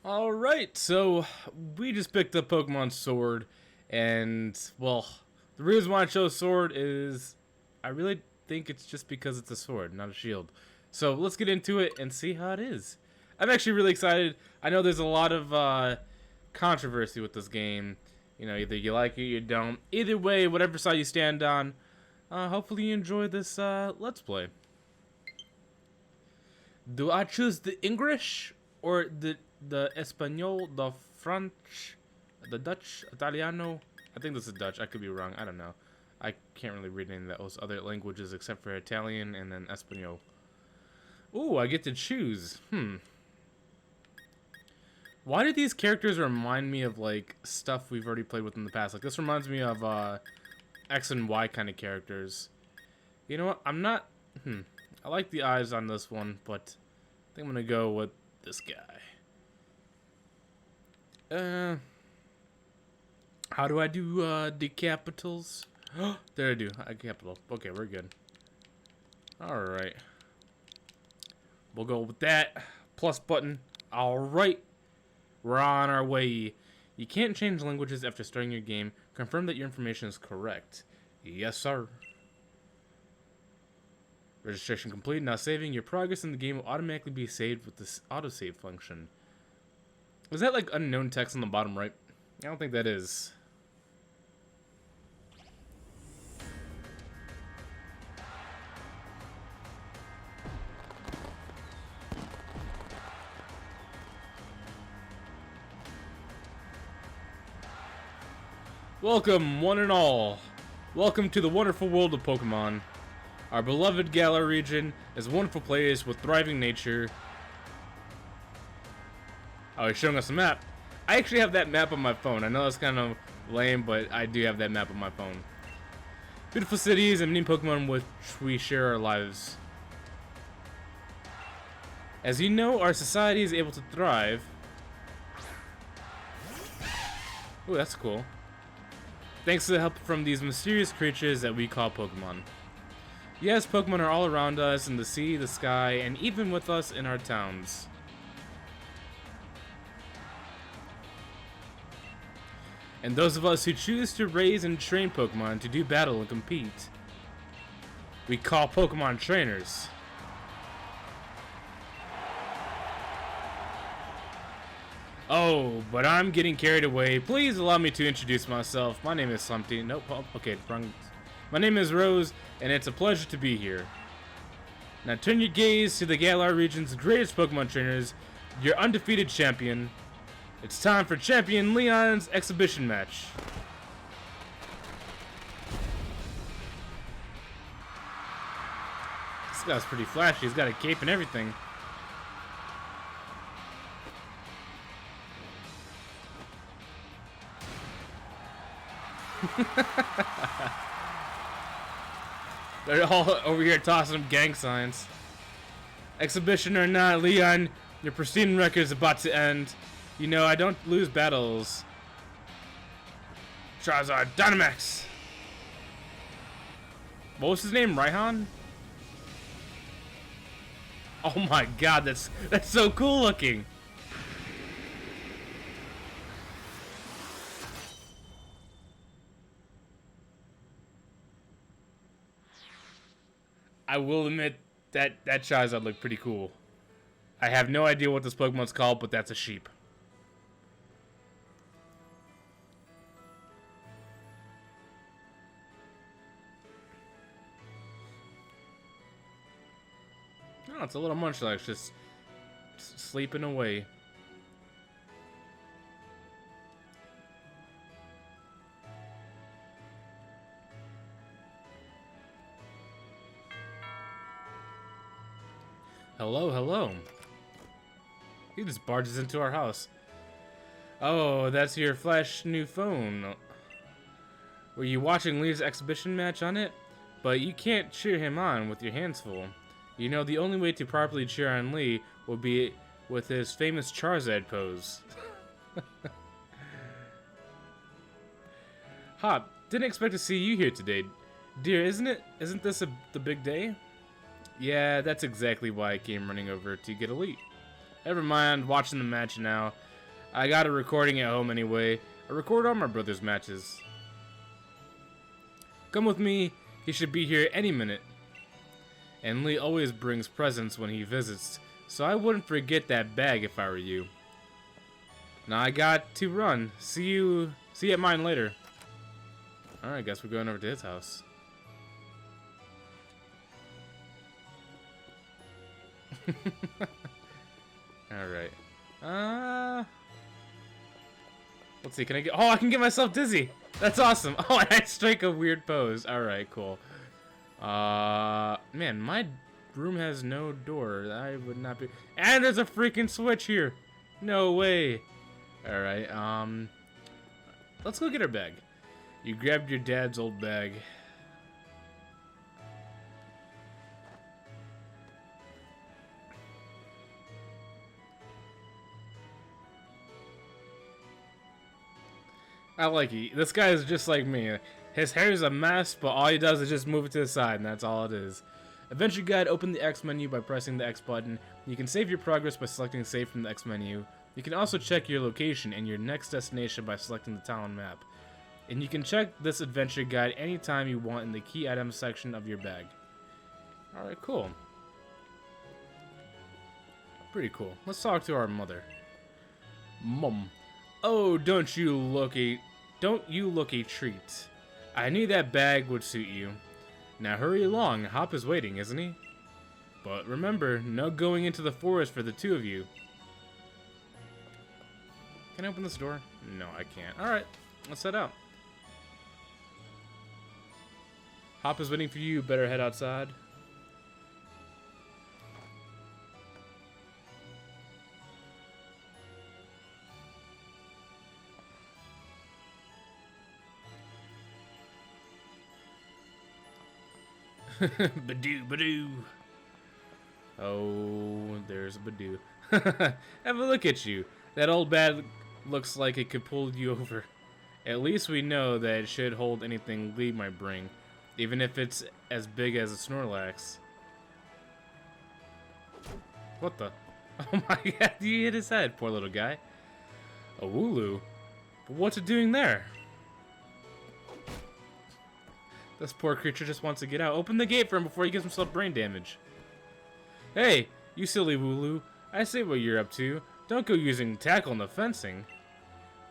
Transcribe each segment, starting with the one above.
Alright, so we just picked up Pokemon Sword, and, well, the reason why I chose Sword is I really think it's just because it's a sword, not a shield. So let's get into it and see how it is. I'm actually really excited. I know there's a lot of controversy with this game. You know, either you like it or you don't. Either way, whatever side you stand on, hopefully you enjoy this Let's Play. Do I choose the English or the Espanol, the French, the Dutch, Italiano? I think this is Dutch. I could be wrong. I don't know. I can't really read any of those other languages except for Italian and then Espanol. Ooh, I get to choose. Why do these characters remind me of like stuff we've already played with in the past? Like this reminds me of X and Y kind of characters. You know what? I'm not. I like the eyes on this one, but I think I'm gonna go with this guy. How do I do the capitals? There I do. I capital. Okay, we're good. All right. We'll go with that plus button. All right. We're on our way. You can't change languages after starting your game. Confirm that your information is correct. Yes, sir. Registration complete. Now saving. Your progress in the game will automatically be saved with this autosave function. Is that like unknown text on the bottom right? I don't think that is. Welcome, one and all. Welcome to the wonderful world of Pokemon. Our beloved Galar region is a wonderful place with thriving nature. Oh, he's showing us a map. I actually have that map on my phone. I know that's kind of lame, but I do have that map on my phone. Beautiful cities and many Pokemon with which we share our lives. As you know, our society is able to thrive. Ooh, that's cool. Thanks to the help from these mysterious creatures that we call Pokemon. Yes, Pokemon are all around us in the sea, the sky, and even with us in our towns. And those of us who choose to raise and train Pokemon to do battle and compete, we call Pokemon trainers. Oh, but I'm getting carried away. Please allow me to introduce myself. My name is Slumpty. Nope, oh, okay, wrong. My name is Rose, and it's a pleasure to be here. Now turn your gaze to the Galar region's greatest Pokemon trainers, your undefeated champion. It's time for Champion Leon's exhibition match. This guy's pretty flashy. He's got a cape and everything. They're all over here tossing gang signs. Exhibition or not, Leon, your pristine record is about to end. You know, I don't lose battles. Charizard Dynamax! What was his name? Raihan? Oh my god, that's so cool looking! I will admit that Charizard looked pretty cool. I have no idea what this Pokemon's called, but that's a sheep. Oh, it's a little Munchlax just sleeping away. Hello, hello. He just barges into our house. Oh, that's your flash new phone. Were you watching Lee's exhibition match on it? But you can't cheer him on with your hands full. You know, the only way to properly cheer on Lee will be with his famous Charizard pose. Hop, didn't expect to see you here today. Dear, isn't this the big day? Yeah, that's exactly why I came running over to get Elite. Never mind watching the match now. I got a recording at home anyway. I record all my brother's matches. Come with me. He should be here any minute. And Lee always brings presents when he visits, so I wouldn't forget that bag if I were you. Now I got to run. See you at mine later. Alright, guess we're going over to his house. Alright. Let's see, can I get... Oh, I can get myself dizzy! That's awesome! Oh, and I strike a weird pose. Alright, cool. Man, my room has no door. I would not be... And there's a freaking switch here! No way! Alright, let's go get our bag. You grabbed your dad's old bag. I like it. This guy is just like me. His hair is a mess, but all he does is just move it to the side, and that's all it is. Adventure Guide, open the X menu by pressing the X button. You can save your progress by selecting Save from the X menu. You can also check your location and your next destination by selecting the town map. And you can check this adventure guide anytime you want in the key items section of your bag. Alright, cool. Pretty cool. Let's talk to our mother. Mom. Oh, don't you look a treat. I knew that bag would suit you. Now hurry along, Hop is waiting, isn't he? But remember, no going into the forest for the two of you. Can I open this door? No, I can't. Alright, let's head out. Hop is waiting for you, better head outside. Badoo, badoo. Oh, there's Badoo. Have a look at you. That old bag looks like it could pull you over. At least we know that it should hold anything Lee might bring, even if it's as big as a Snorlax. What the? Oh my god, you hit his head, poor little guy. A Wooloo? But what's it doing there? This poor creature just wants to get out. Open the gate for him before he gets himself brain damage. Hey, you silly Wooloo. I see what you're up to. Don't go using tackle in the fencing.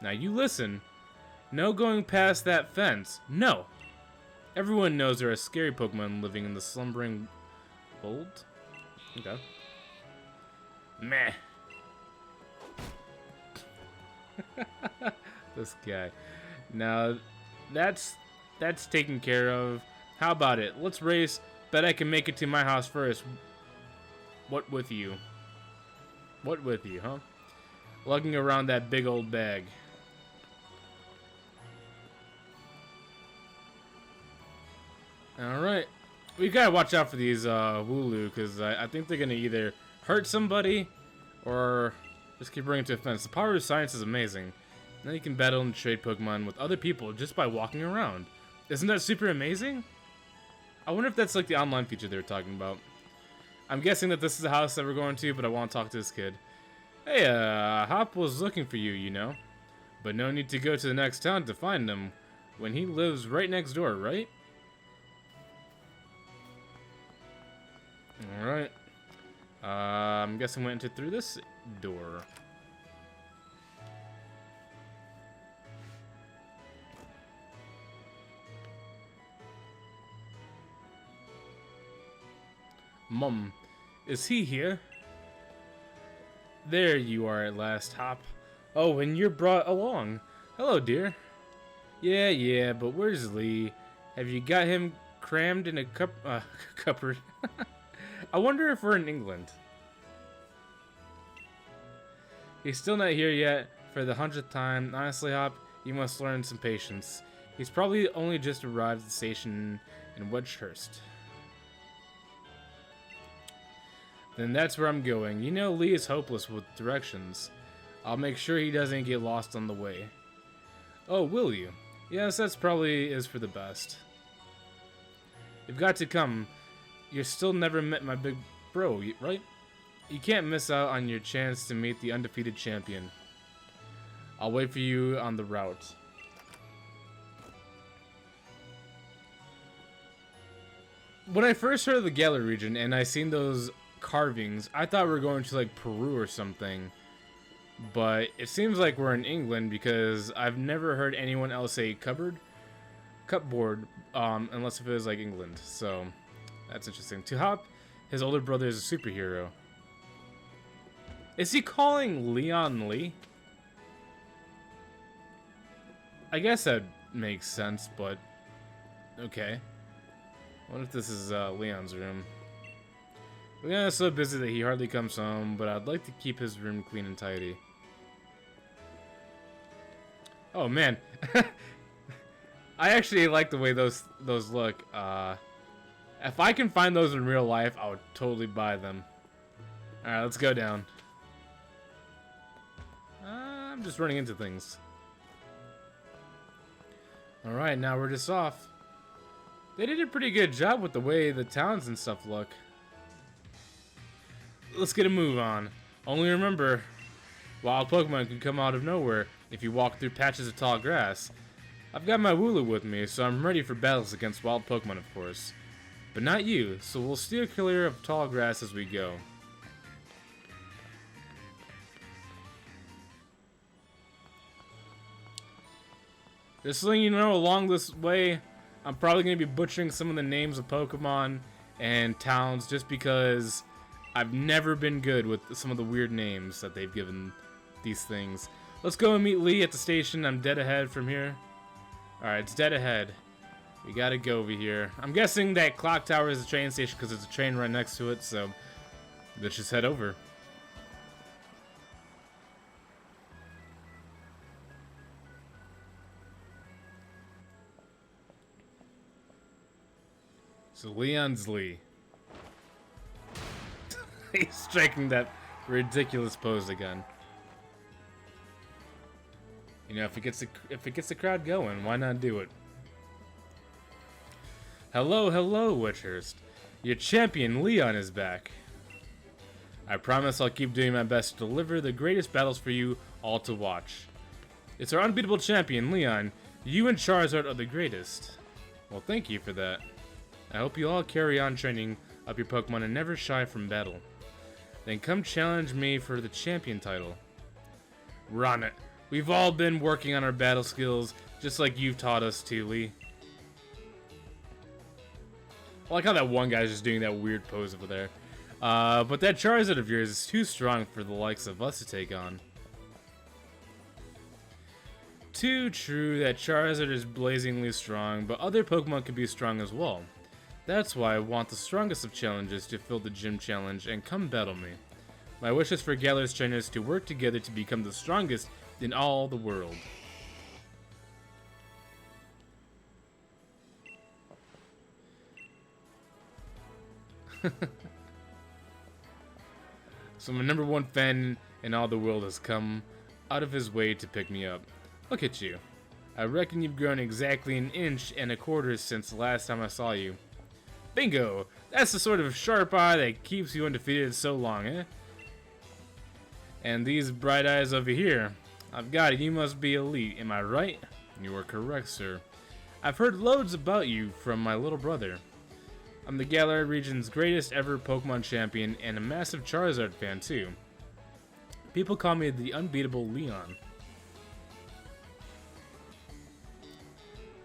Now you listen. No going past that fence. No. Everyone knows there are scary Pokemon living in the slumbering hold. Okay. Meh. This guy. Now, that's taken care of. How about it? Let's race. Bet I can make it to my house first. What with you? What with you, huh? Lugging around that big old bag. Alright. We gotta watch out for these Wooloo, because I think they're gonna either hurt somebody or just keep bringing to offense. The power of science is amazing. Now you can battle and trade Pokemon with other people just by walking around. Isn't that super amazing? I wonder if that's like the online feature they were talking about. I'm guessing that this is the house that we're going to, but I want to talk to this kid. Hey, Hop was looking for you, you know. But no need to go to the next town to find him, when he lives right next door, right? Alright. I'm guessing we entered through this door. Mum, is he here? There you are at last, Hop. Oh, and you're brought along. Hello, dear. Yeah, but where's Lee? Have you got him crammed in a cupboard? I wonder if we're in England. He's still not here yet for the 100th time. Honestly, Hop, you must learn some patience. He's probably only just arrived at the station in Wedgehurst. Then that's where I'm going. You know, Lee is hopeless with directions. I'll make sure he doesn't get lost on the way. Oh, will you? Yes, that's probably is for the best. You've got to come. You still never met my big bro, right? You can't miss out on your chance to meet the undefeated champion. I'll wait for you on the route. When I first heard of the Galar region and I seen those carvings, I thought we were going to like Peru or something. But it seems like we're in England because I've never heard anyone else say cupboard, unless if it was like England. So that's interesting. To Hop, his older brother is a superhero. Is he calling Leon Lee? I guess that makes sense, but okay. What if this is Leon's room? Leon is so busy that he hardly comes home, but I'd like to keep his room clean and tidy. Oh man, I actually like the way those look. If I can find those in real life, I would totally buy them. All right, let's go down. I'm just running into things. All right, now we're just off. They did a pretty good job with the way the towns and stuff look. Let's get a move on. Only remember, wild Pokemon can come out of nowhere if you walk through patches of tall grass. I've got my Wooloo with me, so I'm ready for battles against wild Pokemon, of course. But not you, so we'll steer clear of tall grass as we go. Just letting you know, along this way, I'm probably going to be butchering some of the names of Pokemon and towns just because I've never been good with some of the weird names that they've given these things. Let's go and meet Lee at the station. I'm dead ahead from here. Alright, it's dead ahead. We gotta go over here. I'm guessing that clock tower is a train station because there's a train right next to it, so let's just head over. So Leon's Lee. He's striking that ridiculous pose again. You know, if it gets the crowd going, why not do it? Hello, hello, Witchhurst. Your champion, Leon, is back. I promise I'll keep doing my best to deliver the greatest battles for you all to watch. It's our unbeatable champion, Leon. You and Charizard are the greatest. Well, thank you for that. I hope you all carry on training up your Pokemon and never shy from battle. Then come challenge me for the champion title. We're on it. We've all been working on our battle skills, just like you've taught us to, Lee. I like how that one guy's just doing that weird pose over there. But that Charizard of yours is too strong for the likes of us to take on. Too true that Charizard is blazingly strong, but other Pokemon can be strong as well. That's why I want the strongest of challenges to fill the gym challenge and come battle me. My wish is for Galar's trainers to work together to become the strongest in all the world. So my #1 fan in all the world has come out of his way to pick me up. Look at you. I reckon you've grown exactly 1.25 inches since the last time I saw you. Bingo! That's the sort of sharp eye that keeps you undefeated so long, eh? And these bright eyes over here. I've got it, you must be elite, am I right? You are correct, sir. I've heard loads about you from my little brother. I'm the Galar region's greatest ever Pokemon champion and a massive Charizard fan too. People call me the unbeatable Leon.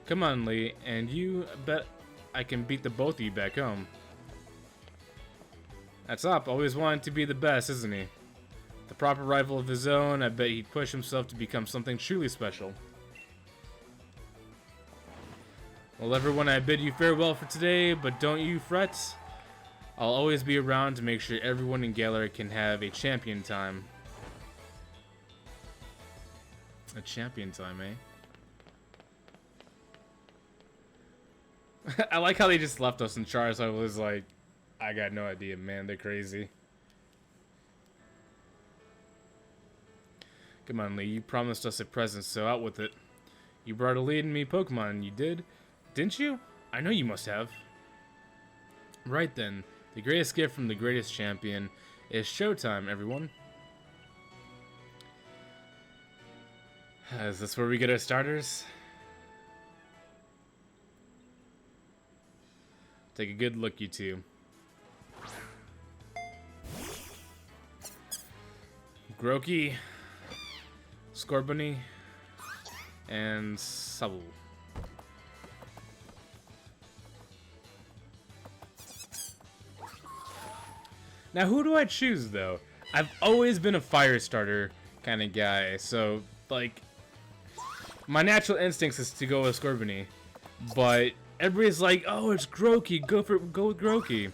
Come on, Lee, and you bet I can beat the both of you back home. That's Up, always wanted to be the best, isn't he? The proper rival of his own, I bet he'd push himself to become something truly special. Well, everyone, I bid you farewell for today, but don't you fret. I'll always be around to make sure everyone in Galar can have a champion time. A champion time, eh? I like how they just left us and Charizard was like, I got no idea, man, they're crazy. Come on, Lee, you promised us a present, so out with it. You brought a lead in me Pokemon, you did? Didn't you? I know you must have. Right then, the greatest gift from the greatest champion is showtime, everyone. Is this where we get our starters? Take a good look, you two. Groki, Scorbunny, and Sabu. Now, who do I choose, though? I've always been a fire starter kind of guy, so, like, my natural instincts is to go with Scorbunny, but everybody's like, oh, it's Groki, go with Groki.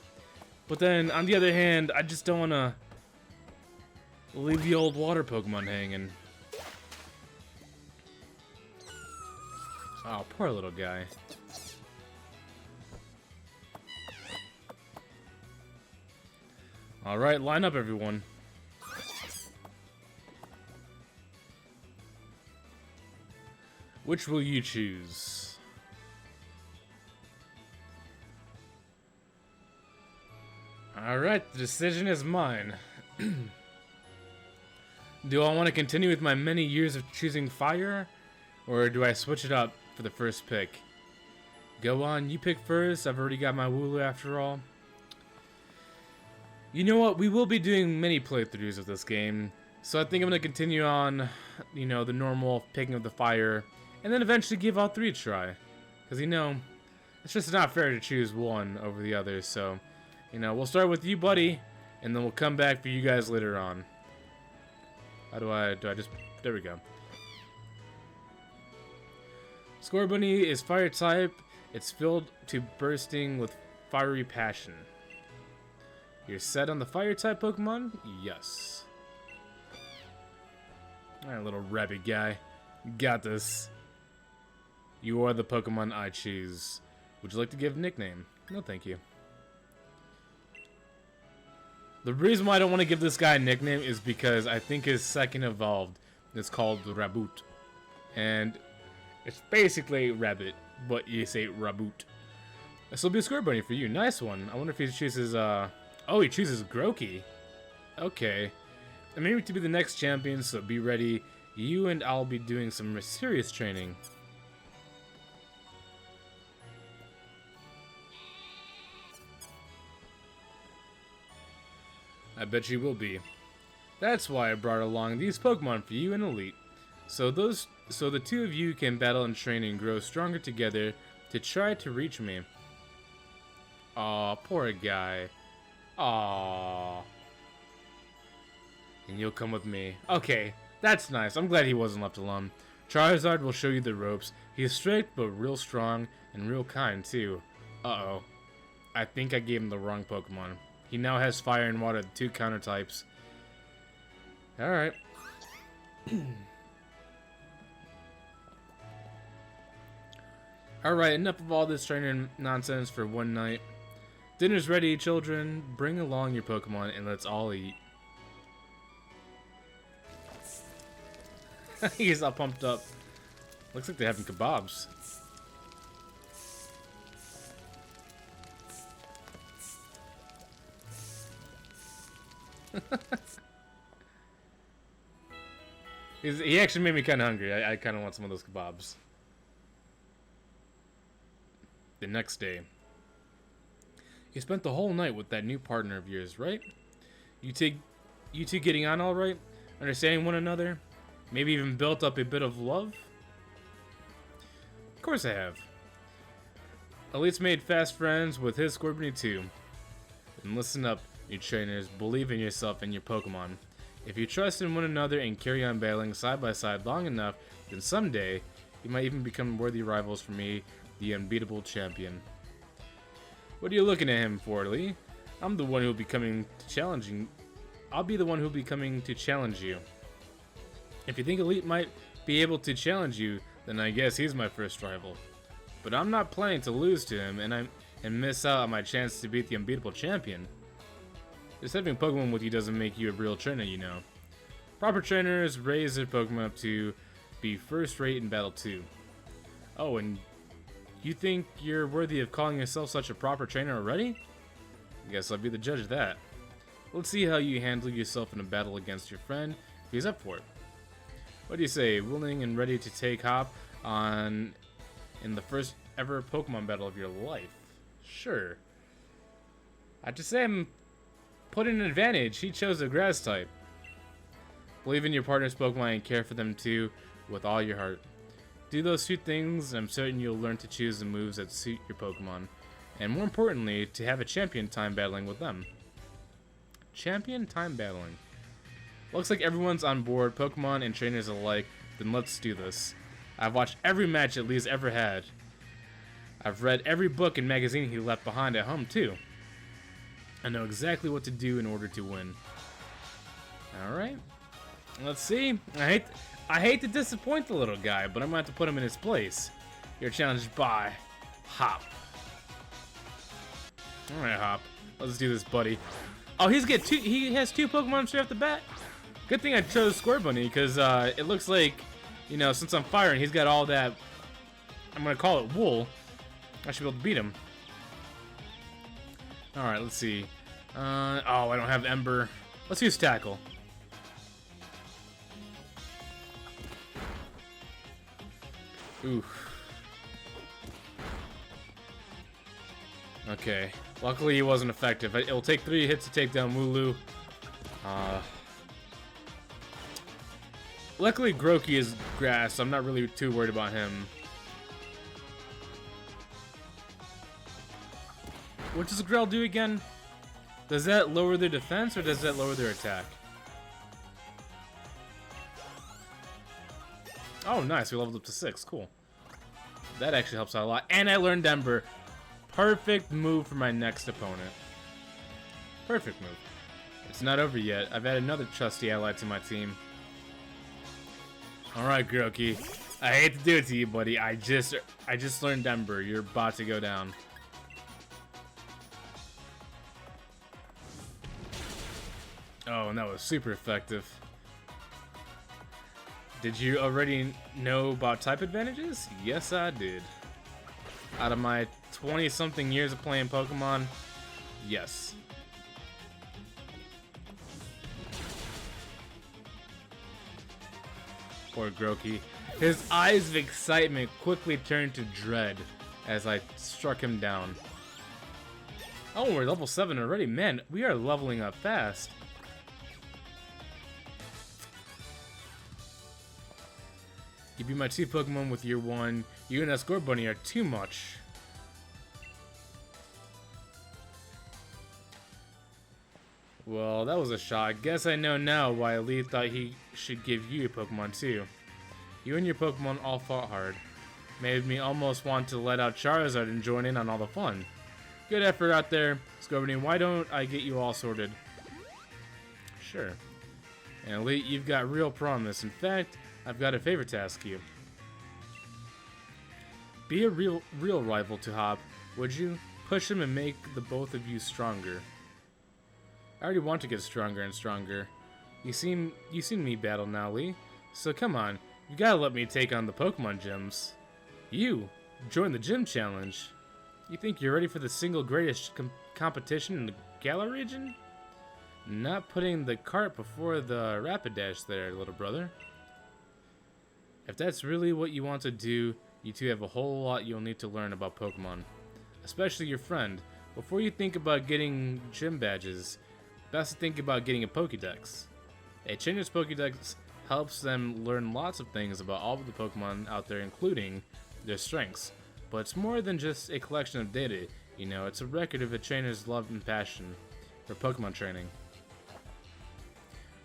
But then, on the other hand, I just don't want to leave the old water Pokemon hanging. Oh, poor little guy. Alright, line up, everyone. Which will you choose? Alright, the decision is mine. Do I want to continue with my many years of choosing fire? Or do I switch it up for the first pick? Go on, you pick first. I've already got my Wooloo after all. You know what? We will be doing many playthroughs of this game. So I think I'm going to continue on, you know, the normal picking of the fire. And then eventually give all three a try. Because, you know, it's just not fair to choose one over the other. So, you know, we'll start with you, buddy. And then we'll come back for you guys later on. How do I just... There we go. Scorbunny is fire type. It's filled to bursting with fiery passion. You're set on the fire type Pokemon? Yes. Alright, little rabbit guy. Got this. You are the Pokemon I choose. Would you like to give a nickname? No, thank you. The reason why I don't want to give this guy a nickname is because I think his second evolved is called Raboot. And it's basically rabbit, but you say Raboot. This will be a Scorbunny for you. Nice one. I wonder if he chooses, Oh, he chooses Groki. Okay. I'm aiming to be the next champion, so be ready. You and I'll be doing some serious training. I bet you will be. That's why I brought along these Pokemon for you and Elite. So the two of you can battle and train and grow stronger together to try to reach me. Aw, poor guy. Aww. And you'll come with me. Okay, that's nice. I'm glad he wasn't left alone. Charizard will show you the ropes. He's strict, but real strong, and real kind, too. Uh-oh. I think I gave him the wrong Pokemon. He now has fire and water, the two counter types. Alright. Alright, enough of all this training nonsense for one night. Dinner's ready, children. Bring along your Pokemon and let's all eat. He's all pumped up. Looks like they're having kebabs. He actually made me kind of hungry. I kind of want some of those kebabs. The next day. You spent the whole night with that new partner of yours, right? You two getting on all right? Understanding one another? Maybe even built up a bit of love? Of course I have. Elite's made fast friends with his Scorbunny too. And listen up, you trainers. Believe in yourself and your Pokemon. If you trust in one another and carry on battling side by side long enough, then someday, you might even become worthy rivals for me, the unbeatable champion. What are you looking at him for, Lee? I'm the one who'll be coming to challenging. I'll be the one who'll be coming to challenge you. If you think Elite might be able to challenge you, then I guess he's my first rival. But I'm not planning to lose to him and miss out on my chance to beat the unbeatable champion. Just having Pokemon with you doesn't make you a real trainer, you know. Proper trainers raise their Pokemon up to be first rate in battle too. Oh, and you think you're worthy of calling yourself such a proper trainer already? Guess I'll be the judge of that. Let's see how you handle yourself in a battle against your friend if he's up for it. What do you say? Willing and ready to take Hop on in the first ever Pokemon battle of your life? Sure. I just say I'm put in an advantage. He chose a grass type. Believe in your partner's Pokemon and care for them too with all your heart. Do those two things, and I'm certain you'll learn to choose the moves that suit your Pokemon. And more importantly, to have a champion time battling with them. Champion time battling. Looks like everyone's on board, Pokemon and trainers alike. Then let's do this. I've watched every match that Lee's ever had. I've read every book and magazine he left behind at home too. I know exactly what to do in order to win. Alright. Let's see. I hate to disappoint the little guy, but I'm gonna have to put him in his place. You're challenged by Hop. Alright, Hop. Let's do this, buddy. Oh, he has two Pokemon straight off the bat? Good thing I chose Scorbunny, because it looks like, you know, since I'm firing, he's got all that, I'm gonna call it wool. I should be able to beat him. Alright, let's see. Oh, I don't have Ember. Let's use Tackle. Oof. Okay. Luckily, he wasn't effective. It'll take 3 hits to take down Wooloo. Luckily, Grookey is grass, so I'm not really too worried about him. What does Grell do again? Does that lower their defense, or does that lower their attack? Oh, nice. We leveled up to 6. Cool. That actually helps out a lot. And I learned Ember. Perfect move for my next opponent. Perfect move. It's not over yet. I've added another trusty ally to my team. Alright, Grookey. I hate to do it to you, buddy. I just learned Ember. You're about to go down. Oh, and that was super effective. Did you already know about type advantages? Yes, I did. Out of my 20-something years of playing Pokemon, yes. Poor Grookey. His eyes of excitement quickly turned to dread as I struck him down. Oh, we're level 7 already. Man, we are leveling up fast. You beat my 2 Pokemon with year 1. You and that Scorbunny are too much. Well, that was a shot. Guess I know now why Lee thought he should give you a Pokemon too. You and your Pokemon all fought hard. Made me almost want to let out Charizard and join in on all the fun. Good effort out there, Scorbunny. Why don't I get you all sorted? Sure. And Elite, you've got real promise. In fact, I've got a favor to ask you. Be a real rival to Hop, would you? Push him and make the both of you stronger. I already want to get stronger and stronger. You've seen me battle now, Lee. So come on, you gotta let me take on the Pokemon gyms. You, join the gym challenge. You think you're ready for the single greatest competition in the Galar region? Not putting the cart before the Rapidash there, little brother. If that's really what you want to do, you two have a whole lot you'll need to learn about Pokemon. Especially your friend. Before you think about getting gym badges, best to think about getting a Pokédex. A trainer's Pokédex helps them learn lots of things about all of the Pokemon out there, including their strengths. But it's more than just a collection of data, you know, it's a record of a trainer's love and passion for Pokemon training.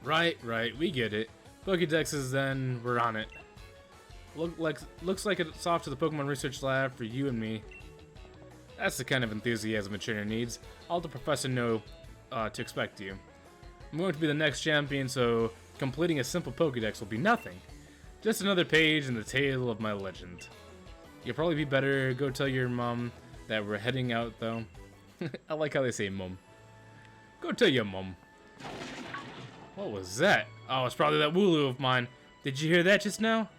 Right, we get it. Pokédexes then, we're on it. Looks like it's off to the Pokemon Research Lab for you and me. That's the kind of enthusiasm a trainer needs. I'll let the professor know to expect you. I'm going to be the next champion, so completing a simple Pokédex will be nothing. Just another page in the tale of my legend. You'll probably be better go tell your mom that we're heading out, though. I like how they say mom. Go tell your mom. What was that? Oh, it's probably that Wooloo of mine. Did you hear that just now?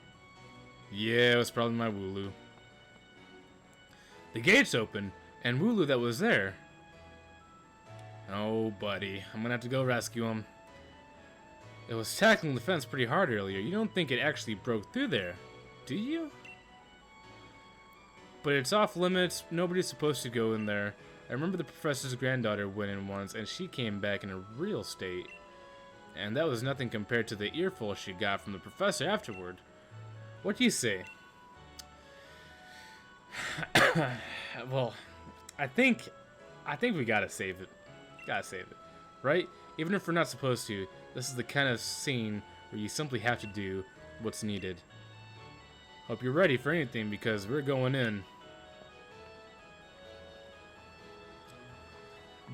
Yeah, it was probably my Wooloo. The gate's open, and Wooloo that was there. Oh, buddy. I'm gonna have to go rescue him. It was tackling the fence pretty hard earlier. You don't think it actually broke through there, do you? But it's off limits. Nobody's supposed to go in there. I remember the professor's granddaughter went in once, and she came back in a real state. And that was nothing compared to the earful she got from the professor afterward. What do you say? Well, I think we gotta save it. Gotta save it, right? Even if we're not supposed to, this is the kind of scene where you simply have to do what's needed. Hope you're ready for anything, because we're going in.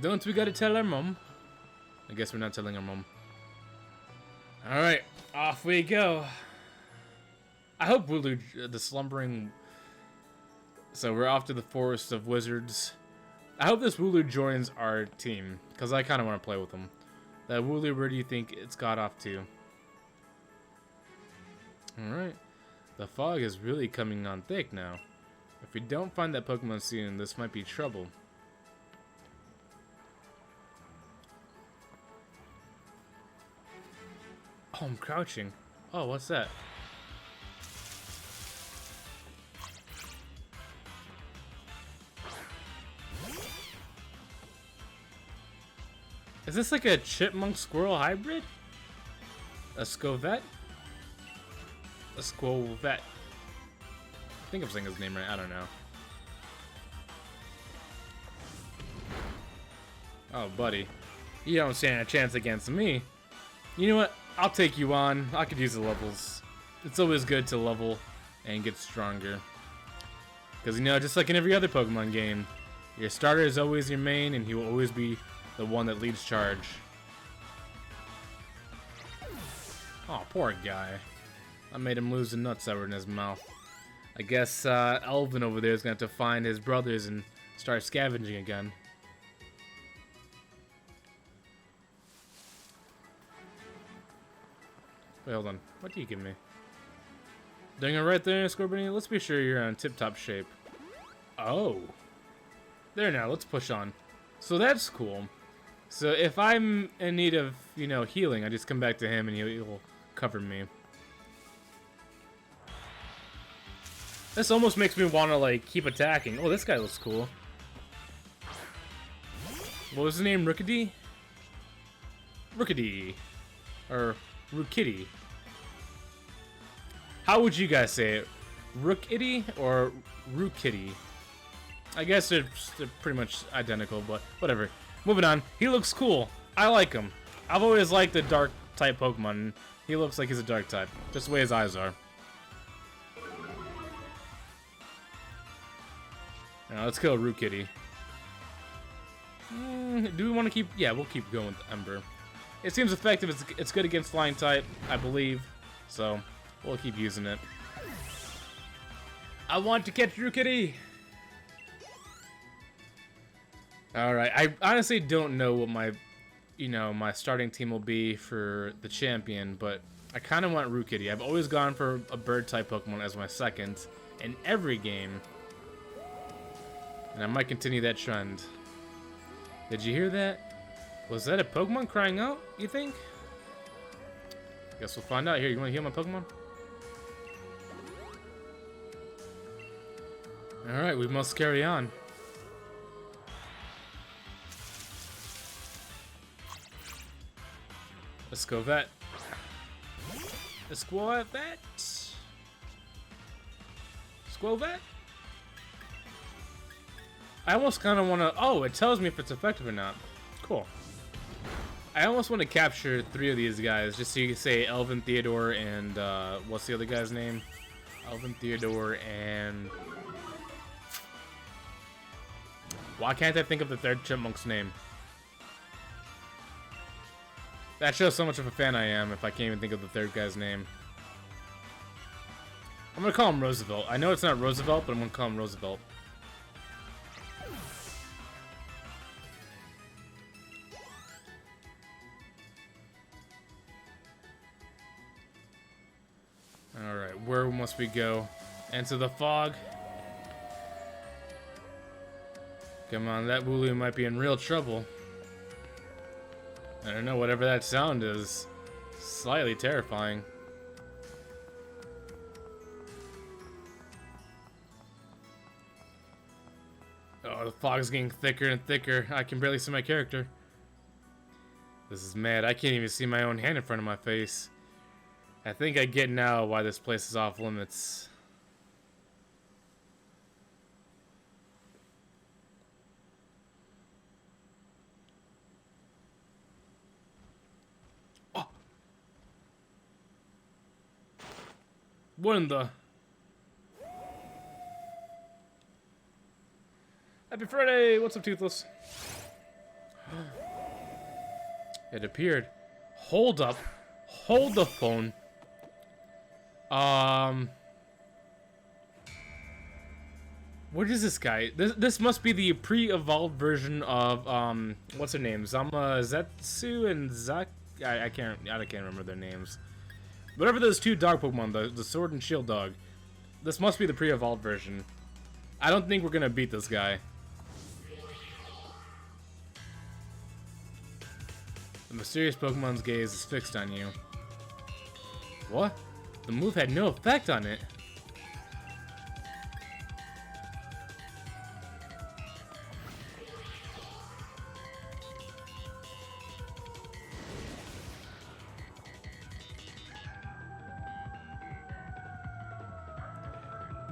Don't we gotta tell our mom? I guess we're not telling our mom. Alright, off we go. I hope Wooloo, the slumbering... So we're off to the Forest of Wizards. I hope this Wooloo joins our team, because I kind of want to play with him. That Wooloo, where do you think it's got off to? Alright. The fog is really coming on thick now. If we don't find that Pokemon soon, this might be trouble. Oh, I'm crouching. Oh, what's that? Is this like a chipmunk squirrel hybrid? A Scovet? A Squovet. I think I'm saying his name right. I don't know. Oh, buddy. You don't stand a chance against me. You know what? I'll take you on. I could use the levels. It's always good to level and get stronger. Because, you know, just like in every other Pokemon game, your starter is always your main, and he will always be the one that leads charge. Oh, poor guy. I made him lose the nutsour in his mouth. I guess Elvin over there is going to have to find his brothers and start scavenging again. Wait, hold on. What do you give me? Doing it right there, Scorbunny? Let's be sure you're in tip-top shape. Oh. There now, let's push on. So that's cool. So if I'm in need of, you know, healing, I just come back to him and he'll cover me. This almost makes me want to, like, keep attacking. Oh, this guy looks cool. What was his name? Rookidee? Rookidee. Or Rookidee. How would you guys say it? Rookidee or Rookidee? I guess they're pretty much identical, but whatever. Moving on. He looks cool. I like him. I've always liked the dark type Pokemon. He looks like he's a dark type. Just the way his eyes are. Now let's kill Rookidee. Do we want to keep... Yeah, we'll keep going with Ember. It seems effective. It's good against flying type, I believe. So, we'll keep using it. I want to catch Rookidee! Alright, I honestly don't know what my, my starting team will be for the champion, but I kind of want Rookidee. I've always gone for a bird-type Pokemon as my second in every game. And I might continue that trend. Did you hear that? Was that a Pokemon crying out, you think? Guess we'll find out. Here, you want to heal my Pokemon? Alright, we must carry on. Let's go vet. Let's go vet. Squirrel vet. I almost kind of want to... Oh, it tells me if it's effective or not. Cool. I almost want to capture 3 of these guys, just so you can say Elvin, Theodore, and... what's the other guy's name? Elvin, Theodore, and... Why can't I think of the third chipmunk's name? That shows so much of a fan I am if I can't even think of the third guy's name. I'm gonna call him Roosevelt. I know it's not Roosevelt, but I'm gonna call him Roosevelt. Alright, where must we go? Into the fog? Come on, that Wooloo might be in real trouble. I don't know, whatever that sound is. Slightly terrifying. Oh, the fog's getting thicker and thicker. I can barely see my character. This is mad. I can't even see my own hand in front of my face. I think I get now why this place is off limits. Oh! What in the... Happy Friday! What's up, Toothless? It appeared. Hold up. Hold the phone. What is this guy? This must be the pre-evolved version of what's her name? Zetsu and Zak. I can't remember their names. Whatever those two dog Pokemon, the Sword and Shield dog. This must be the pre-evolved version. I don't think we're gonna beat this guy. The mysterious Pokemon's gaze is fixed on you. What? The move had no effect on it.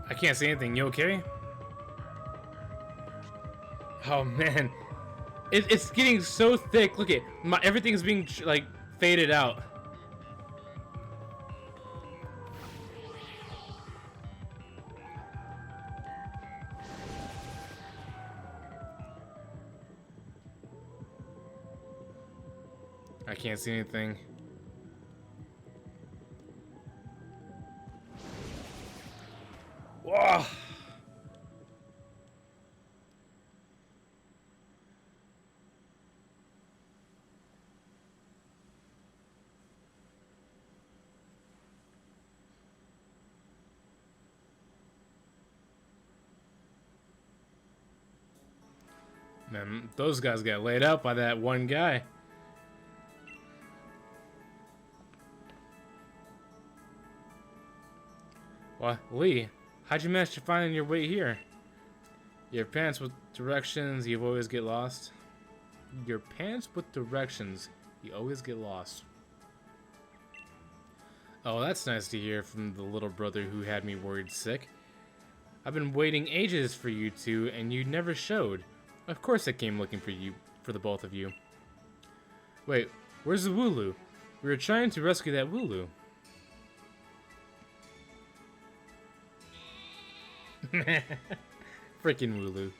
I can't see anything. You okay? Oh man. It's getting so thick. Look at everything's being like faded out. I can't see anything. Whoa. Man, those guys got laid out by that one guy. What? Lee, how'd you manage to find your way here? Your pants with directions, you always get lost. Your pants with directions, you always get lost. Oh, that's nice to hear from the little brother who had me worried sick. I've been waiting ages for you two, and you never showed. Of course I came looking for you, for the both of you. Wait, where's the Wooloo? We were trying to rescue that Wooloo. Frickin' Wooloo.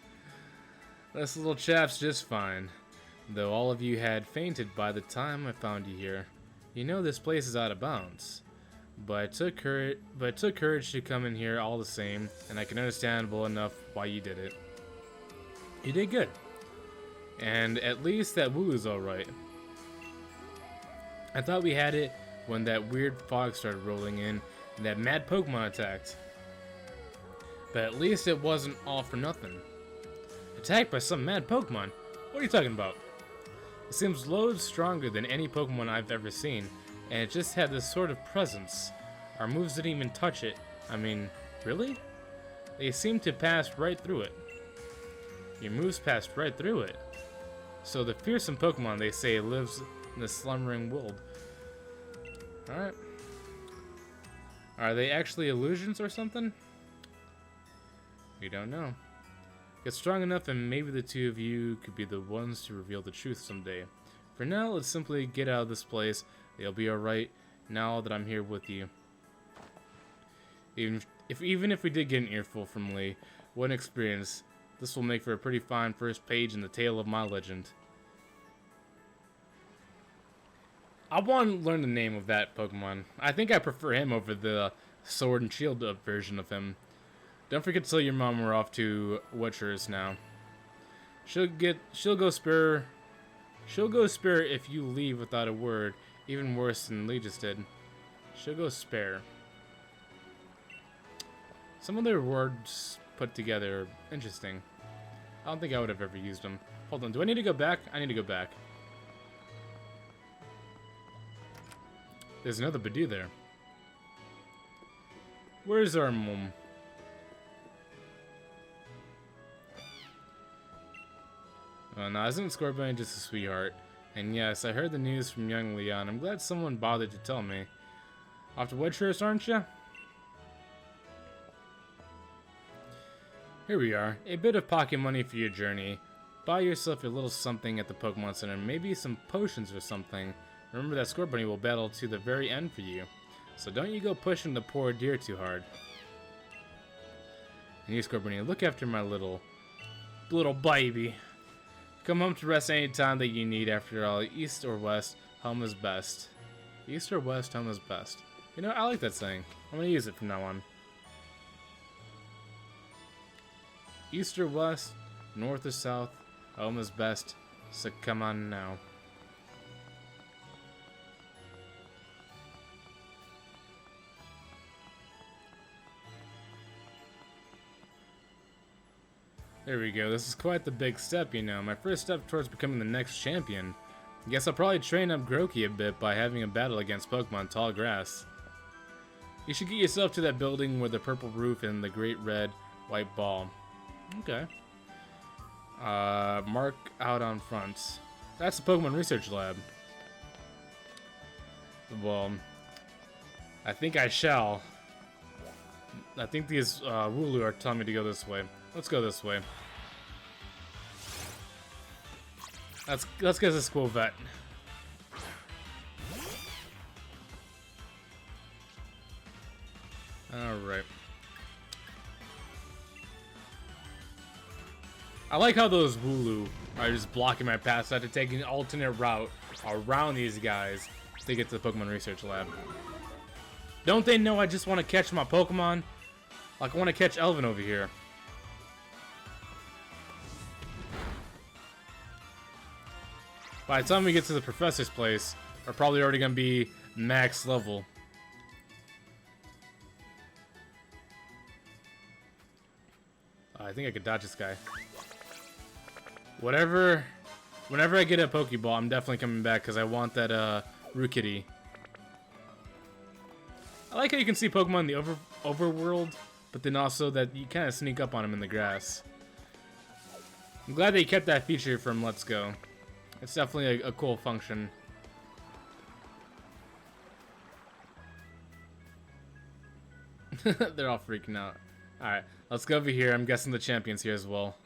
This little chap's just fine. Though all of you had fainted by the time I found you here. You know this place is out of bounds. But it took courage to come in here all the same, and I can understand well enough why you did it. You did good. And at least that Wooloo's alright. I thought we had it when that weird fog started rolling in and that mad Pokemon attacked. But at least it wasn't all for nothing. Attacked by some mad Pokemon? What are you talking about? It seems loads stronger than any Pokemon I've ever seen, and it just had this sort of presence. Our moves didn't even touch it. I mean, really? They seemed to pass right through it. Your moves passed right through it. So the fearsome Pokemon, they say, lives in the slumbering world. Alright. Are they actually illusions or something? We don't know. Get strong enough and maybe the two of you could be the ones to reveal the truth someday. For now, let's simply get out of this place. They'll be alright now that I'm here with you. Even if we did get an earful from Lee, what an experience. This will make for a pretty fine first page in the tale of my legend. I want to learn the name of that Pokemon. I think I prefer him over the Sword and Shield version of him. Don't forget to tell your mom we're off to Witchers now. She'll go spare if you leave without a word, even worse than Lee just did. She'll go spare. Some of their words put together are interesting. I don't think I would have ever used them. Hold on, do I need to go back? I need to go back. There's another Badoo there. Where's our mom? Oh no, isn't Scorpion just a sweetheart? And yes, I heard the news from young Leon. I'm glad someone bothered to tell me. Off to Wedgehurst, aren't you? Here we are. A bit of pocket money for your journey. Buy yourself a little something at the Pokemon Center. Maybe some potions or something. Remember that Scorpion will battle to the very end for you. So don't you go pushing the poor deer too hard. And you, Scorpion, look after my little baby. Come home to rest any time that you need. After all, east or west, home is best. East or west, home is best. You know, I like that saying. I'm gonna use it from now on. East or west, north or south, home is best. So come on now. There we go. This is quite the big step, you know. My first step towards becoming the next champion. Guess I'll probably train up Groki a bit by having a battle against Pokemon Tall Grass. You should get yourself to that building with the purple roof and the great red white ball. Okay. Mark out on front. That's the Pokemon Research Lab. Well, I think I shall. I think these Wooloo are telling me to go this way. Let's go this way. Let's get this cool vet. Alright. I like how those Wooloo are just blocking my path, so I have to take an alternate route around these guys to get to the Pokemon Research Lab. Don't they know I just want to catch my Pokemon? Like, I want to catch Elvin over here. By the time we get to the professor's place, we're probably already going to be max level. I think I could dodge this guy. Whenever I get a Pokeball, I'm definitely coming back because I want that Rookidee. I like how you can see Pokemon in the overworld, but then also that you kind of sneak up on them in the grass. I'm glad they kept that feature from Let's Go. It's definitely a cool function. They're all freaking out. Alright, let's go over here. I'm guessing the champion's here as well.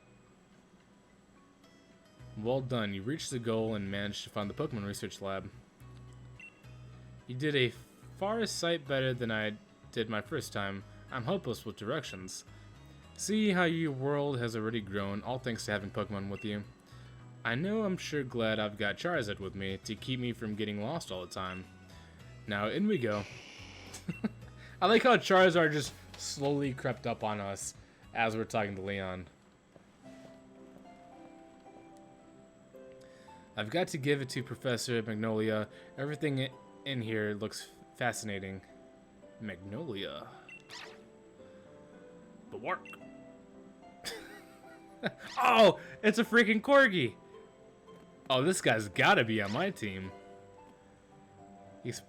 Well done. You reached the goal and managed to find the Pokemon Research Lab. You did a far sight better than I did my first time. I'm hopeless with directions. See how your world has already grown, all thanks to having Pokemon with you. I know I'm sure glad I've got Charizard with me to keep me from getting lost all the time. Now, in we go. I like how Charizard just slowly crept up on us as we're talking to Leon. I've got to give it to Professor Magnolia. Everything in here looks fascinating. Magnolia. But work. Oh, it's a freaking Corgi. Oh, this guy's gotta be on my team.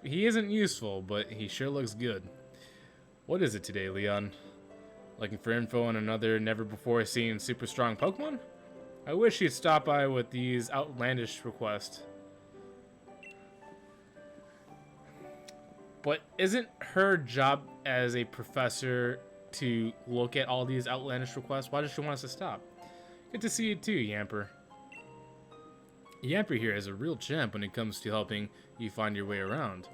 He isn't useful, but he sure looks good. What is it today, Leon? Looking for info on another never-before-seen super strong Pokemon? I wish you'd stop by with these outlandish requests. But isn't her job as a professor to look at all these outlandish requests? Why does she want us to stop? Good to see you too, Yamper. Yamper here is a real champ when it comes to helping you find your way around.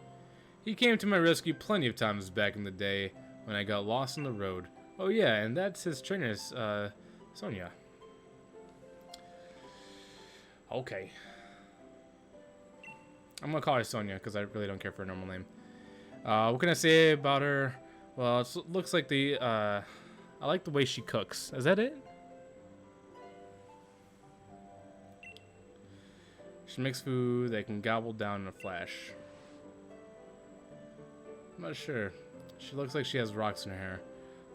He came to my rescue plenty of times back in the day when I got lost on the road. Oh yeah, and that's his trainer, Sonia. Okay. I'm gonna call her Sonia because I really don't care for her normal name. What can I say about her? Well, it looks like I like the way she cooks. Is that it? She makes food that can gobble down in a flash. I'm not sure. She looks like she has rocks in her hair.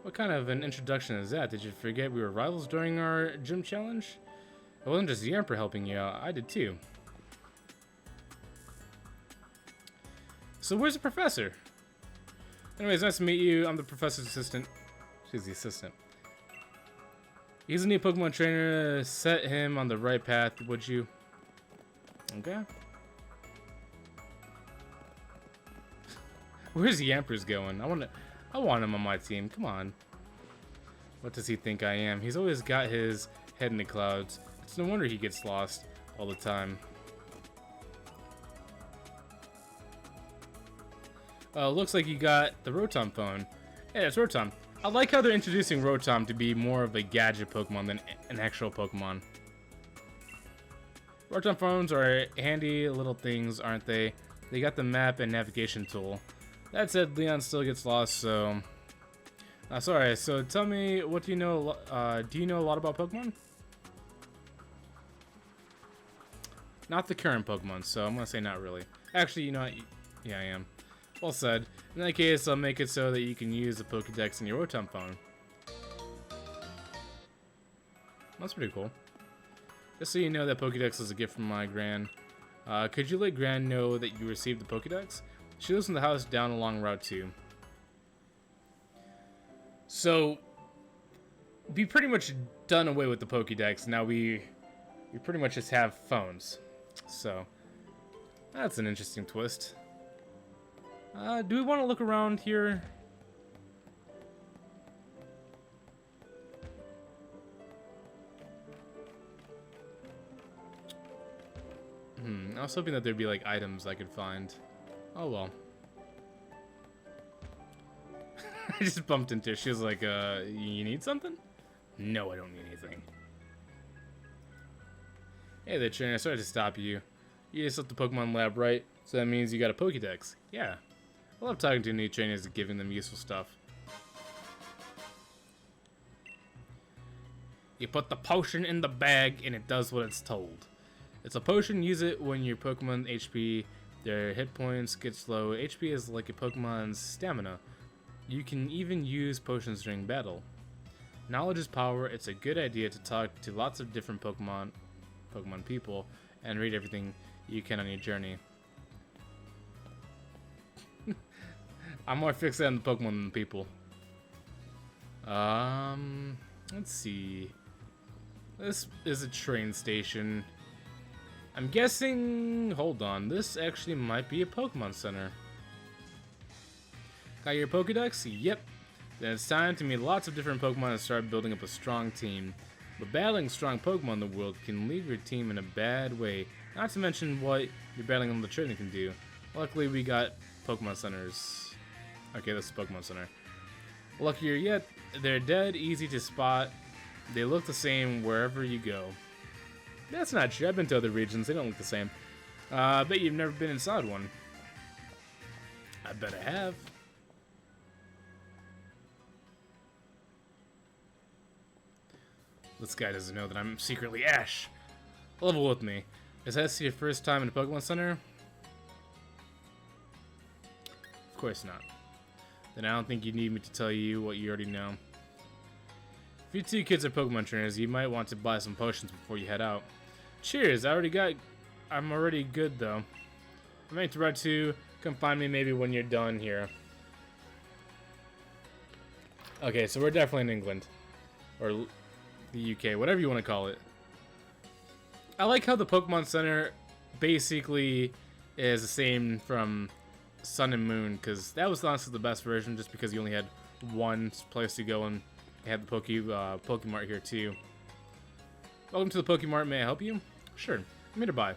What kind of an introduction is that? Did you forget we were rivals during our gym challenge? It wasn't just Yamper helping you out. I did too. So where's the professor? Anyways, nice to meet you. I'm the professor's assistant. She's the assistant. He's a new Pokemon trainer. Set him on the right path, would you? Okay. Where's Yampers going? I want him on my team. Come on. What does he think I am? He's always got his head in the clouds. It's no wonder he gets lost all the time. Looks like you got the Rotom phone. Yeah, it's Rotom. I like how they're introducing Rotom to be more of a gadget Pokemon than an actual Pokemon. Rotom phones are handy little things, aren't they? They got the map and navigation tool. That said, Leon still gets lost, so... sorry, so tell me, what do you know a lot about Pokemon? Not the current Pokemon, so I'm gonna say not really. Actually, you know what? Yeah, I am. Well said. In that case, I'll make it so that you can use the Pokédex in your Rotom phone. That's pretty cool. Just so you know, that Pokédex is a gift from my Gran. Could you let Gran know that you received the Pokédex? She lives in the house down along Route 2. So, we pretty much done away with the Pokédex. Now we pretty much just have phones. So, that's an interesting twist. Do we want to look around here? I was hoping that there'd be like items I could find. Oh well. I just bumped into her. She was like, you need something? No, I don't need anything. Hey there, trainer. Sorry to stop you. You just left the Pokemon lab, right? So that means you got a Pokédex. Yeah. I love talking to new trainers and giving them useful stuff. You put the potion in the bag and it does what it's told. It's a potion, use it when your Pokemon HP, their hit points get low. HP is like a Pokemon's stamina. You can even use potions during battle. Knowledge is power. It's a good idea to talk to lots of different Pokemon people and read everything you can on your journey. I'm more fixated on the Pokemon than the people. Let's see. This is a train station. I'm guessing... Hold on. This actually might be a Pokemon Center. Got your Pokédex? Yep. Then it's time to meet lots of different Pokemon and start building up a strong team. But battling strong Pokemon in the world can leave your team in a bad way. Not to mention what you're battling on the trainer can do. Luckily, we got Pokemon Centers. Okay, this is Pokemon Center. Luckier yet, they're dead easy to spot. They look the same wherever you go. That's not true. I've been to other regions. They don't look the same. I bet you've never been inside one. I bet I have. This guy doesn't know that I'm secretly Ash. Level with me. Is this your first time in a Pokemon Center? Of course not. Then I don't think you need me to tell you what you already know. If you two kids are Pokemon trainers, you might want to buy some potions before you head out. Cheers, I'm already good though. I'm ready to ride to. Come find me maybe when you're done here. Okay, so we're definitely in England. Or the UK, whatever you want to call it. I like how the Pokemon Center basically is the same from Sun and Moon, because that was honestly the best version, just because you only had one place to go, and they had the Pokemart here too. Welcome to the Pokemart. May I help you? Sure. I'm here to buy.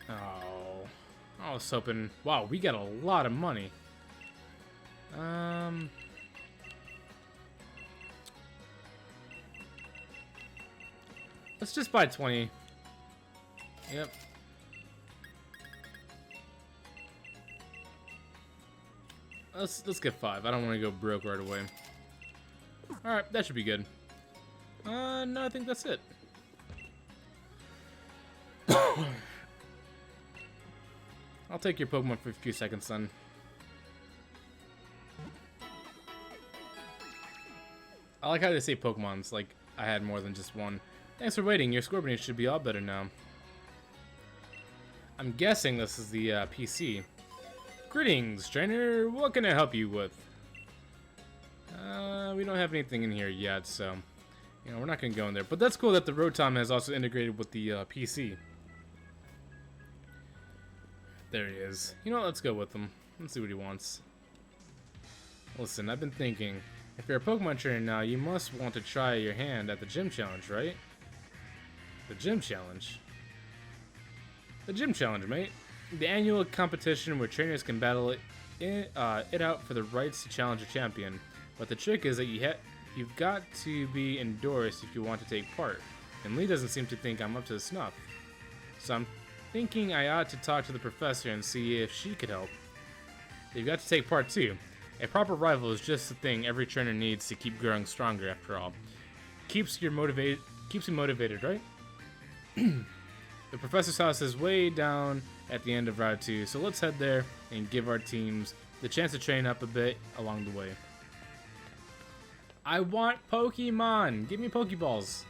Oh, I was hoping. Wow, we got a lot of money. Let's just buy 20. Yep. Let's get 5. I don't want to go broke right away. Alright, that should be good. No, I think that's it. I'll take your Pokemon for a few seconds, then. I like how they say Pokemons, like I had more than just one. Thanks for waiting. Your Scorpion should be all better now. I'm guessing this is the PC. Greetings, trainer. What can I help you with? We don't have anything in here yet, so we're not gonna go in there. But that's cool that the Rotom has also integrated with the PC. There he is. You know what? Let's go with him. Let's see what he wants. Listen, I've been thinking. If you're a Pokemon trainer now, you must want to try your hand at the gym challenge, right? The gym challenge? The gym challenge, mate. The annual competition where trainers can battle it out for the rights to challenge a champion. But the trick is that you've got to be endorsed if you want to take part. And Lee doesn't seem to think I'm up to snuff. So I'm thinking I ought to talk to the professor and see if she could help. You've got to take part too. A proper rival is just the thing every trainer needs to keep growing stronger after all. Keeps you motivated, right? The professor's house is way down at the end of Route 2, so let's head there and give our teams the chance to train up a bit along the way. I want Pokemon! Give me Pokeballs!